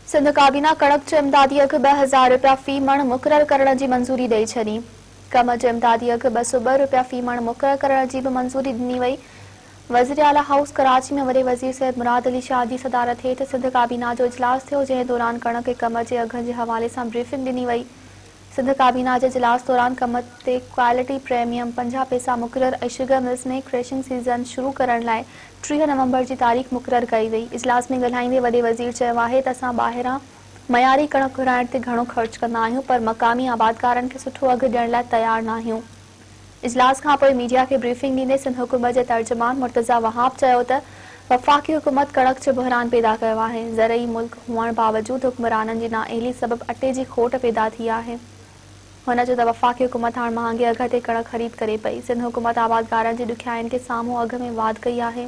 सिंध क़ाबीना कणक जो इमदादी अघ 2000 रुपया फी मण मुक़रर करण जी मंज़ूरी ॾेई छॾी। कम जो इमदादी अघ 202 रुपया फी मण मुक़रर करण जी बि मंज़ूरी ॾिनी वई। वज़ीर आला हाउस कराची में वॾे वज़ीर सैयद मुराद अली शाह जी सदारत हेठि सिंध क़ाबीना जो इजलास थियो, जंहिं दौरान कणक ऐं कम जे अघनि जे हवाले सां ब्रीफिंग ॾिनी वई। सिंध क़ाबीना जे इजलास दौरान कम ते क्वालिटी प्रीमियम 50 पैसा मुक़रर ऐं शुगर मिल्स में क्रशिंग सीज़न शुरू करण लाइ 30 नवंबर जी तारीख़ मुक़रर कई वई। इजलास में ॻाल्हाईंदे वॾे वज़ीर चयो आहे त असां ॿाहिरां मयारी कणक घुराइण ते घणो ख़र्च कंदा आहियूं, पर मक़ामी आबादकारनि खे सुठो अघु ॾियण लाइ तयारु न आहियूं। इजलास खां पोइ मीडिया खे ब्रीफिंग ॾींदे सिंध हुकूमत जे तर्जुमान मुर्तज़ा वहाब चयो त वफ़ाक़ी हुकूमत कणक जो बहरान पैदा कयो आहे। ज़रई मुल्क हुअण बावजूदि हुक्मराननि जी नाअहली सबबि अटे जी खोट पैदा थी आहे। हुन चयो त वफ़ाक़ी हुकूमत हाणे महांगे अघ ते कणक ख़रीद करे पई। सिंध हुकूमत आबादकारनि जी ॾुखियाईनि खे साम्हूं अघ में वाध कई आहे।